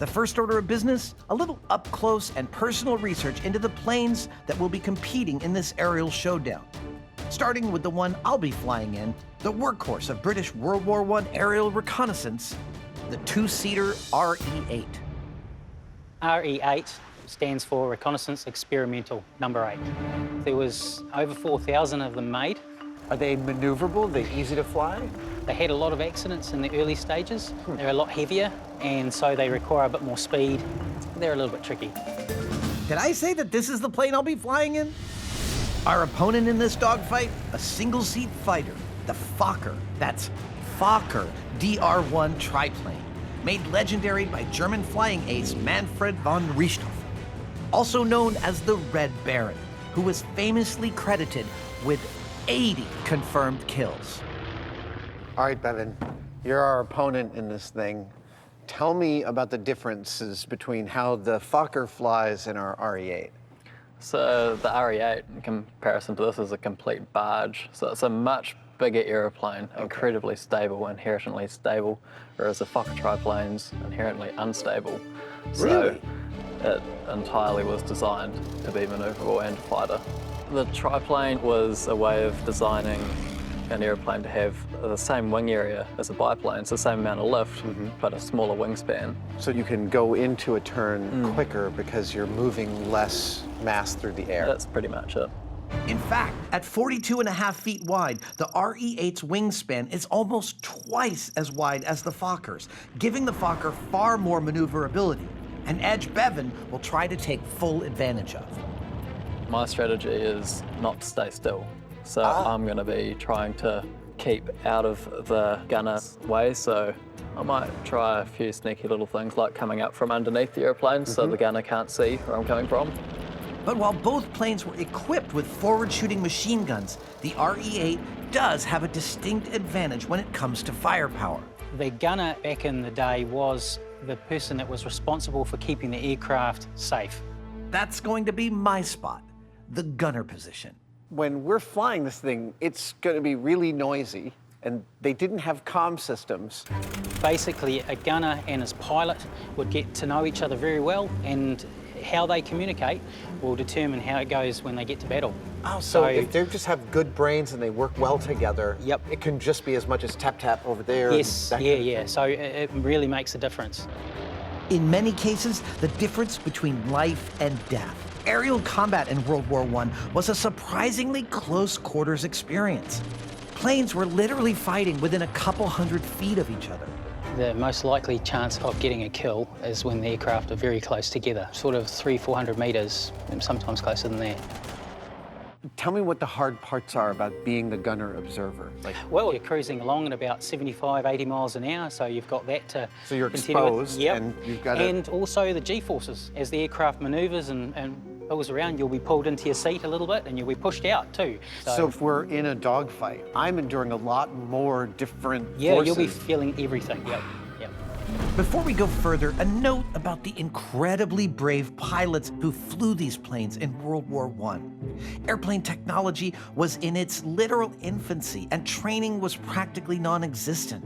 The first order of business, a little up-close and personal research into the planes that will be competing in this aerial showdown. Starting with the one I'll be flying in, the workhorse of British World War I aerial reconnaissance, the two-seater RE-8. RE-8 stands for Reconnaissance Experimental Number 8. There was over 4,000 of them made. Are they maneuverable? Are they easy to fly? They had a lot of accidents in the early stages. They're a lot heavier, and so they require a bit more speed. They're a little bit tricky. Did I say that this is the plane I'll be flying in? Our opponent in this dogfight, a single-seat fighter, the FOKKER. That's FOKKER DR-1 triplane, made legendary by German flying ace Manfred von Richthofen, also known as the Red Baron, who was famously credited with 80 confirmed kills. All right, Bevan, you're our opponent in this thing. Tell me about the differences between how the FOKKER flies and our RE-8. So the RE-8, in comparison to this, is a complete barge. So it's a much bigger aeroplane, incredibly stable, inherently stable, whereas the FOKKER triplane's inherently unstable. Really? So it entirely was designed to be maneuverable and fighter. The triplane was a way of designing an airplane to have the same wing area as a biplane, so the same amount of lift, but a smaller wingspan. So you can go into a turn quicker because you're moving less mass through the air. That's pretty much it. In fact, at 42.5 feet wide, the RE-8's wingspan is almost twice as wide as the FOKKER's, giving the FOKKER far more maneuverability, an edge Bevan will try to take full advantage of. My strategy is not to stay still. So I'm going to be trying to keep out of the gunner's way, so I might try a few sneaky little things like coming up from underneath the airplane so the gunner can't see where I'm coming from. But while both planes were equipped with forward-shooting machine guns, the RE-8 does have a distinct advantage when it comes to firepower. The gunner back in the day was the person that was responsible for keeping the aircraft safe. That's going to be my spot, the gunner position. When we're flying this thing, it's going to be really noisy, and they didn't have comm systems. Basically, a gunner and his pilot would get to know each other very well, and how they communicate will determine how it goes when they get to battle. Oh, so if they just have good brains and they work well together, it can just be as much as tap-tap over there? Yes, yeah. So it really makes a difference. In many cases, the difference between life and death. Aerial combat in World War I was a surprisingly close quarters experience. Planes were literally fighting within a couple hundred feet of each other. The most likely chance of getting a kill is when the aircraft are very close together, sort of 300-400 meters, and sometimes closer than that. Tell me what the hard parts are about being the gunner observer. Well, you're cruising along at about 75, 80 miles an hour, so you've got that to So you're continue with. exposed, and you've got And also the G-forces. As the aircraft maneuvers and pulls around, you'll be pulled into your seat a little bit, and you'll be pushed out too. So if we're in a dogfight, I'm enduring a lot more different forces. You'll be feeling everything, yep. Before we go further, a note about the incredibly brave pilots who flew these planes in World War I. Airplane technology was in its literal infancy, and training was practically non-existent.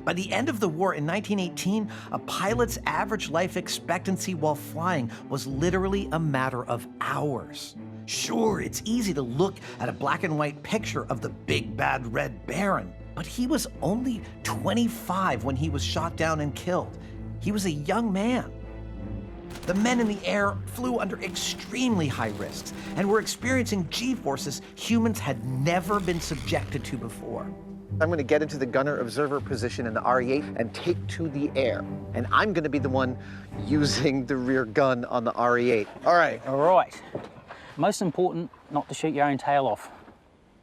By the end of the war in 1918, a pilot's average life expectancy while flying was literally a matter of hours. Sure, it's easy to look at a black and white picture of the big bad Red Baron, but he was only 25 when he was shot down and killed. He was a young man. The men in the air flew under extremely high risks and were experiencing G-forces humans had never been subjected to before. I'm going to get into the gunner observer position in the RE-8 and take to the air. And I'm going to be the one using the rear gun on the RE-8. All right. All right. Most important, not to shoot your own tail off.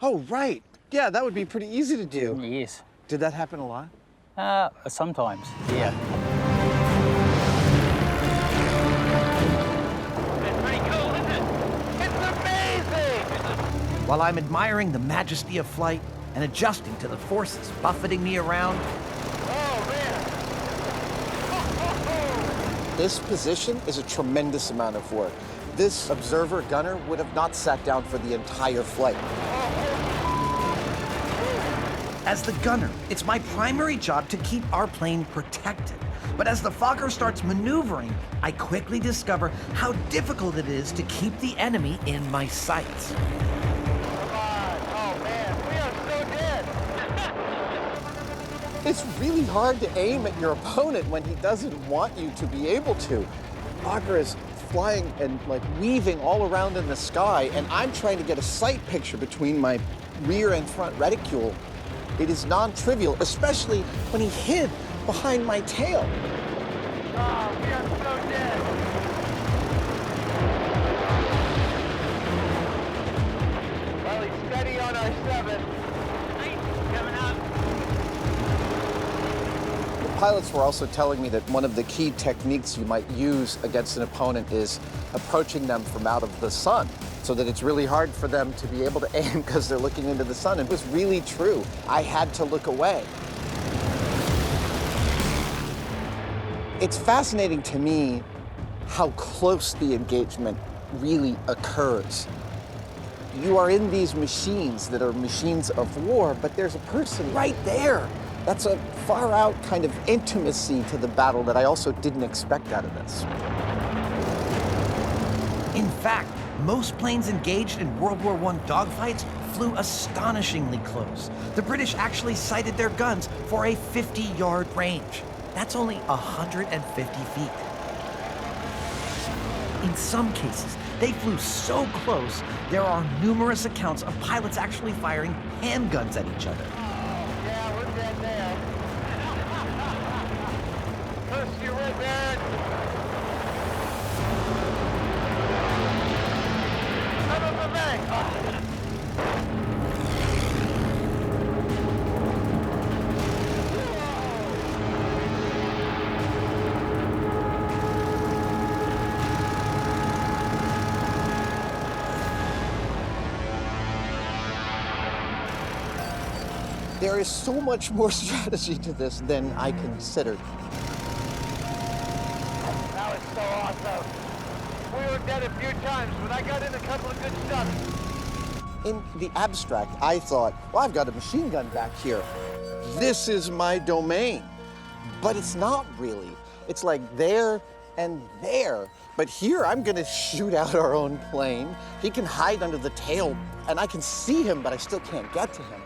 Oh, right. Yeah, that would be pretty easy to do. Yes. Did that happen a lot? Sometimes, yeah. It's pretty cool, isn't it? It's amazing! While I'm admiring the majesty of flight and adjusting to the forces buffeting me around, Oh, man! This position is a tremendous amount of work. This observer gunner would have not sat down for the entire flight. As the gunner, it's my primary job to keep our plane protected. But as the Fokker starts maneuvering, I quickly discover how difficult it is to keep the enemy in my sights. Come on. Oh, man. We are so dead. It's really hard to aim at your opponent when he doesn't want you to be able to. Fokker is flying and like weaving all around in the sky, and I'm trying to get a sight picture between my rear and front reticule. It is non-trivial, especially when he hid behind my tail. Oh, we are so dead. Well, he's steady on our 7. Coming up. The pilots were also telling me that one of the key techniques you might use against an opponent is approaching them from out of the sun, so that it's really hard for them to be able to aim because they're looking into the sun. It was really true. I had to look away. It's fascinating to me how close the engagement really occurs. You are in these machines that are machines of war, but there's a person right there. That's a far out kind of intimacy to the battle that I also didn't expect out of this. In fact, most planes engaged in World War I dogfights flew astonishingly close. The British actually sighted their guns for a 50-yard range. That's only 150 feet. In some cases, they flew so close, there are numerous accounts of pilots actually firing handguns at each other. Yeah, we're dead there. Push your way, Barrett. Son of a bang. There is so much more strategy to this than I considered. That was so awesome. We were dead a few times, but I got in a couple of good shots. In the abstract, I thought, well, I've got a machine gun back here. This is my domain. But it's not really. It's like there and there. But here, I'm gonna shoot out our own plane. He can hide under the tail, and I can see him, but I still can't get to him.